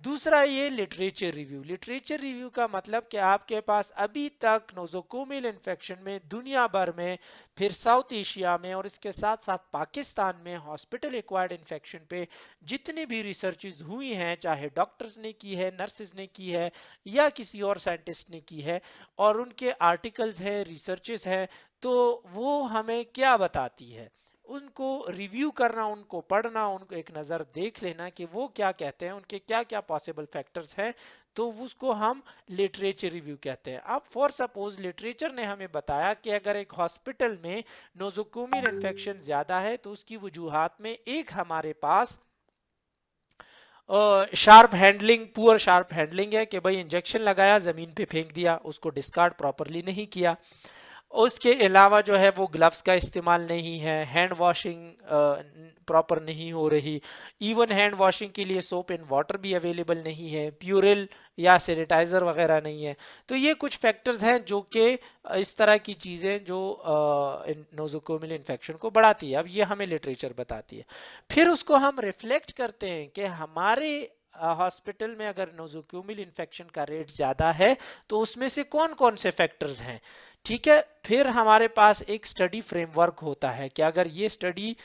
दूसरा ये लिटरेचर रिव्यू। लिटरेचर रिव्यू का मतलब कि आपके पास अभी तक नोजोकोमिल इन्फेक्शन में दुनिया भर में, फिर साउथ एशिया में और इसके साथ साथ पाकिस्तान में हॉस्पिटल एक्वायर्ड इन्फेक्शन पे जितनी भी रिसर्चेज हुई हैं, चाहे डॉक्टर्स ने की है, नर्सेज ने की है या किसी और साइंटिस्ट ने की है, और उनके आर्टिकल्स है, रिसर्चेस है, तो वो हमें क्या बताती है, उनको रिव्यू करना, उनको पढ़ना, उनको एक नज़र देख लेना कि वो क्या कहते हैं, उनके क्या क्या पॉसिबल फैक्टर्स हैं, तो उसको हम लिटरेचर रिव्यू कहते हैं। अब फॉर सपोज लिटरेचर ने हमें बताया कि अगर एक हॉस्पिटल में नोजोकोमियल इन्फेक्शन ज्यादा है तो उसकी वजूहात में एक हमारे पास sharp handling, poor sharp handling है कि भाई इंजेक्शन लगाया, जमीन पे फेंक दिया, उसको डिस्कार्ड प्रॉपरली नहीं किया। उसके अलावा जो है वो ग्लव्स का इस्तेमाल नहीं है, हैंड वॉशिंग प्रॉपर नहीं हो रही, इवन हैंड वॉशिंग के लिए सोप एंड वाटर भी अवेलेबल नहीं है, प्यूरिल या सैनिटाइजर वगैरह नहीं है। तो ये कुछ फैक्टर्स हैं जो कि इस तरह की चीजें जो नोजोकोमियल इन्फेक्शन को बढ़ाती है। अब ये हमें लिटरेचर बताती है। फिर उसको हम रिफ्लेक्ट करते हैं कि हमारे हॉस्पिटल में अगर नोजोकोमियल इन्फेक्शन का रेट ज्यादा है तो उसमें से कौन कौन से फैक्टर्स हैं। ठीक है, फिर हमारे पास एक स्टडी फ्रेमवर्क होता है कि अगर ये स्टडी,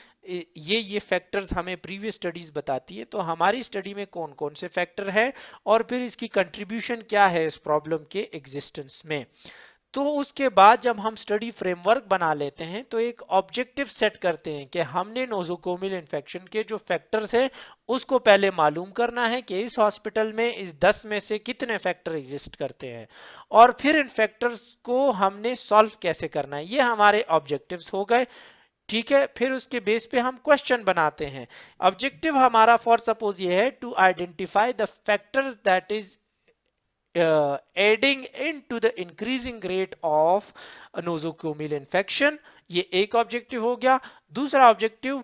ये फैक्टर्स हमें प्रीवियस स्टडीज बताती है, तो हमारी स्टडी में कौन कौन से फैक्टर हैं और फिर इसकी कंट्रीब्यूशन क्या है इस प्रॉब्लम के एग्जिस्टेंस में। तो उसके बाद जब हम स्टडी फ्रेमवर्क बना लेते हैं तो एक ऑब्जेक्टिव सेट करते हैं कि हमने नोजोकोमियल इन्फेक्शन के जो फैक्टर्स हैं उसको पहले मालूम करना है कि इस हॉस्पिटल में इस 10 में से कितने फैक्टर एग्जिस्ट करते हैं और फिर इन फैक्टर्स को हमने सॉल्व कैसे करना है। ये हमारे ऑब्जेक्टिव्स हो गए। ठीक है, फिर उसके बेस पे हम क्वेश्चन बनाते हैं। ऑब्जेक्टिव हमारा फॉर सपोज ये है to identify the factors that is adding into the increasing rate of nosocomial infection। ये एक ऑब्जेक्टिव हो गया। दूसरा objective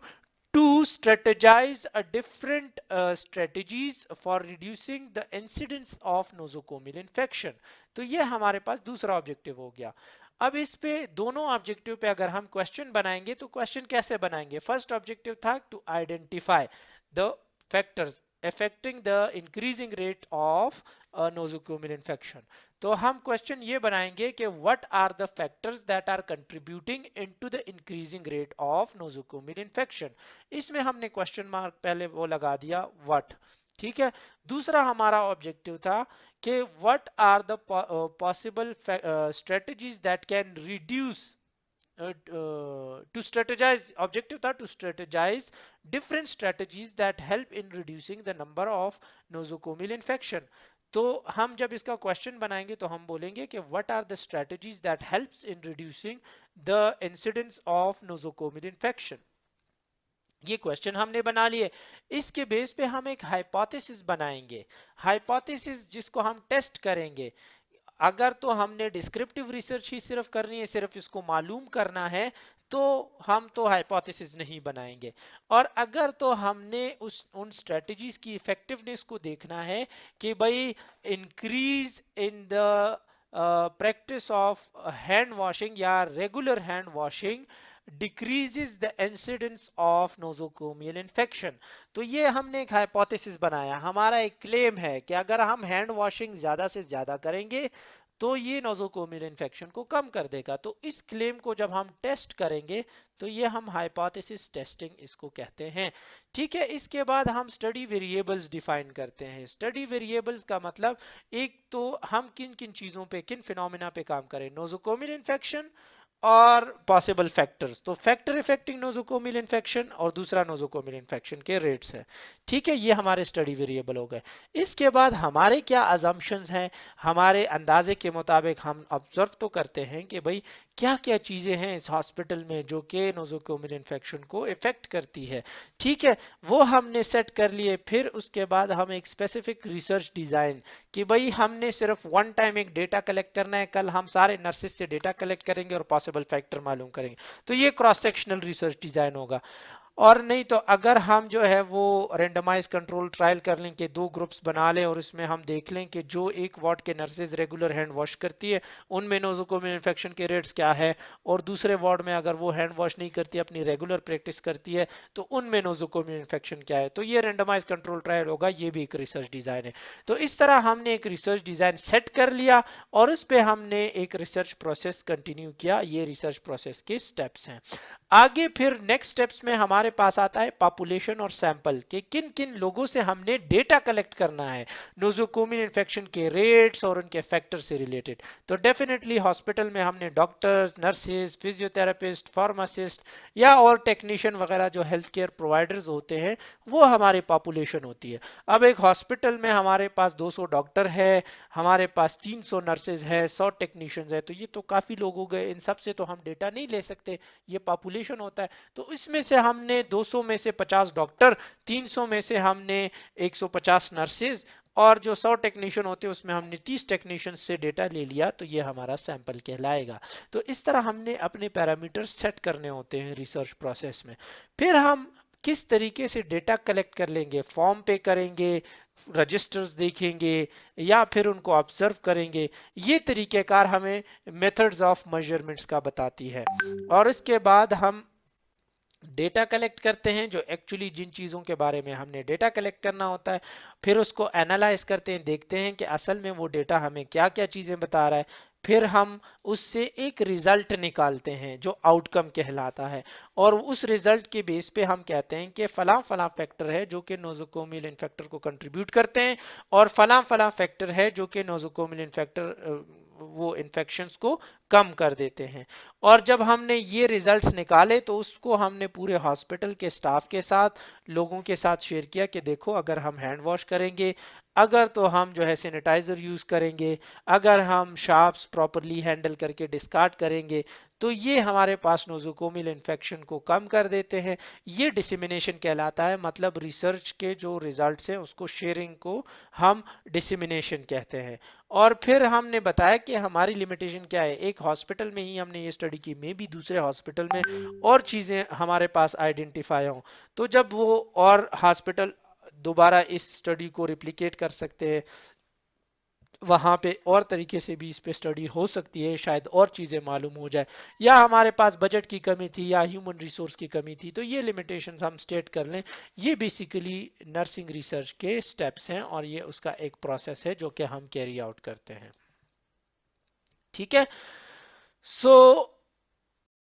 to strategize a different strategies for reducing the incidence of nosocomial infection। तो ये हमारे पास दूसरा ऑब्जेक्टिव हो गया। अब इस पे दोनों ऑब्जेक्टिव पे अगर हम क्वेश्चन बनाएंगे तो क्वेश्चन कैसे बनाएंगे? फर्स्ट ऑब्जेक्टिव था to identify the factors affecting the increasing rate of nosocomial infection। तो हम क्वेश्चन ये बनाएंगे कि what are the factors that are contributing into the increasing rate of nosocomial infection। इसमें हमने क्वेश्चन मार्क पहले वो लगा दिया what। ठीक है, दूसरा हमारा ऑब्जेक्टिव था कि what are the possible strategies that can reduce to strategize, objective था to strategize different strategies that help in reducing the number of nosocomial infection। तो हम जब इसका क्वेश्चन बनाएंगे तो हम बोलेंगे कि what are the strategies that helps in reducing the incidence of nosocomial infection। ये क्वेश्चन हमने बना लिए। इसके बेस पे हम एक हाइपोथेसिस बनाएंगे, हाइपोथेसिस जिसको हम टेस्ट करेंगे। अगर तो हमने डिस्क्रिप्टिव रिसर्च ही सिर्फ करनी है, सिर्फ इसको मालूम करना है, तो हम तो हाइपोथेसिस नहीं बनाएंगे। और अगर तो हमने उन स्ट्रेटजीज की इफेक्टिवनेस को देखना है कि भाई increase in the practice of hand washing या regular hand washing decreases the incidence of nosocomial infection। तो ये हमने एक हाइपोथेसिस बनाया, हमारा एक क्लेम है कि अगर हम हैंड वॉशिंग ज्यादा से ज्यादा करेंगे तो ये नोजोकोमियल इन्फेक्शन को कम कर देगा। तो इस क्लेम को जब हम टेस्ट करेंगे तो ये हम हाइपोथेसिस टेस्टिंग इसको कहते हैं। ठीक है, इसके बाद हम स्टडी वेरिएबल्स डिफाइन करते हैं। स्टडी वेरिएबल्स का मतलब एक तो हम किन किन चीजों पे, किन फिनोमिना पे काम करें, नोजोकोमियल इन्फेक्शन और पॉसिबल फैक्टर्स। तो फैक्टर इफेक्टिंग नोजोकोमियल इन्फेक्शन और दूसरा नोजोकोमियल इन्फेक्शन के रेट्स है। ठीक है, ये हमारे स्टडी वेरिएबल हो गए। इसके बाद हमारे क्या अजम्पशंस हैं, हमारे अंदाजे के मुताबिक हम ऑब्जर्व तो करते हैं कि भाई क्या क्या चीजें हैं इस हॉस्पिटल में जो कि नोजोकोमियल इन्फेक्शन को इफेक्ट करती है। ठीक है, वो हमने सेट कर लिए। फिर उसके बाद हम एक स्पेसिफिक रिसर्च डिजाइन कि भाई हमने सिर्फ वन टाइम एक डेटा कलेक्ट करना है, कल हम सारे नर्सेस से डेटा कलेक्ट करेंगे और पॉसिबल फैक्टर मालूम करेंगे। तो ये क्रॉस सेक्शनल रिसर्च डिजाइन होगा। और नहीं तो अगर हम जो है वो रेंडमाइज कंट्रोल ट्रायल कर लें कि दो ग्रुप्स बना लें और इसमें हम देख लें कि जो एक वार्ड के नर्सेज रेगुलर हैंड वॉश करती है उनमें नोजोकोमियल इन्फेक्शन के रेट्स क्या है, और दूसरे वार्ड में अगर वो हैंड वॉश नहीं करती, अपनी रेगुलर प्रैक्टिस करती है, तो उनमें नोजोकोमियल इन्फेक्शन क्या है। तो ये रेंडमाइज कंट्रोल ट्रायल होगा, ये भी एक रिसर्च डिजाइन है। तो इस तरह हमने एक रिसर्च डिजाइन सेट कर लिया और उस पर हमने एक रिसर्च प्रोसेस कंटिन्यू किया। ये रिसर्च प्रोसेस के स्टेप्स हैं। आगे फिर नेक्स्ट स्टेप्स में हमारे पास आता है पॉपुलेशन और सैंपल के किन किन लोगों से हमने डेटा कलेक्ट करना है नोजोकोमियल इन्फेक्शन के रेट्स और उनके फैक्टर से रिलेटेड। तो डेफिनेटली हॉस्पिटल में हमने डॉक्टर्स, नर्सेज, फिजियोथेरापिस्ट, फार्मासिस्ट या और टेक्नीशियन वगैरह जो हेल्थ केयर प्रोवाइडर्स होते हैं वो हमारी पॉपुलेशन होती है। अब एक हॉस्पिटल में हमारे पास 200 डॉक्टर है, हमारे पास 300 नर्सेज है, 100 टेक्नीशियंस है, तो ये तो काफी लोग हो गए। इन सब से तो हम डेटा नहीं ले सकते, ये पॉपुलेशन होता है। तो इसमें से हमने 200 में से 50 डॉक्टर, 300 में से हमने 150 नर्सेज और जो 100 टेक्नीशियन होते हैं उसमें हमने 30 टेक्नीशियन से डेटा ले लिया, तो ये हमारा सैंपल कहलाएगा। तो इस तरह हमने अपने पैरामीटर सेट करने होते हैं रिसर्च प्रोसेस में। फिर हम किस तरीके से डेटा कलेक्ट कर लेंगे, फॉर्म पे करेंगे, रजिस्टर्स देखेंगे या फिर उनको ऑब्जर्व करेंगे, ये तरीकेकार हमें मेथड्स ऑफ मेजरमेंट्स का बताती है। और इसके बाद हम डेटा कलेक्ट करते हैं, जो एक्चुअली जिन चीज़ों के बारे में हमने डेटा कलेक्ट करना होता है, फिर उसको एनालाइज करते हैं, देखते हैं कि असल में वो डेटा हमें क्या क्या चीज़ें बता रहा है। फिर हम उससे एक रिजल्ट निकालते हैं जो आउटकम कहलाता है, और उस रिजल्ट के बेस पे हम कहते हैं कि फला फला फैक्टर है जो कि नोजोकोमियल इन्फेक्टर को कंट्रीब्यूट करते हैं, और फला फला फैक्टर है जो कि नोजोकोमियल इन्फेक्टर वो इन्फेक्शंस को कम कर देते हैं। और जब हमने ये रिजल्ट्स निकाले तो उसको हमने पूरे हॉस्पिटल के स्टाफ के साथ, लोगों के साथ शेयर किया कि देखो अगर हम हैंड वॉश करेंगे, अगर तो हम जो है सैनिटाइजर यूज करेंगे, अगर हम शार्प्स प्रॉपरली हैंडल करके डिस्कार्ड करेंगे, तो ये हमारे पास नोजोकोमियल इन्फेक्शन को कम कर देते हैं। ये डिसिमिनेशन कहलाता है, मतलब रिसर्च के जो रिजल्ट्स हैं उसको शेयरिंग को हम डिसिमिनेशन कहते हैं। और फिर हमने बताया कि हमारी लिमिटेशन क्या है, एक हॉस्पिटल में ही हमने ये स्टडी की, मे भी दूसरे हॉस्पिटल में और चीजें हमारे पास आइडेंटिफाई हों, तो जब वो और हॉस्पिटल दोबारा इस स्टडी को रिप्लिकेट कर सकते हैं, वहां पे और तरीके से भी इस पे स्टडी हो सकती है, शायद और चीजें मालूम हो जाए, या हमारे पास बजट की कमी थी या ह्यूमन रिसोर्स की कमी थी, तो ये लिमिटेशंस हम स्टेट कर लें। ये बेसिकली नर्सिंग रिसर्च के स्टेप्स हैं और ये उसका एक प्रोसेस है जो कि हम कैरी आउट करते हैं। ठीक है, सो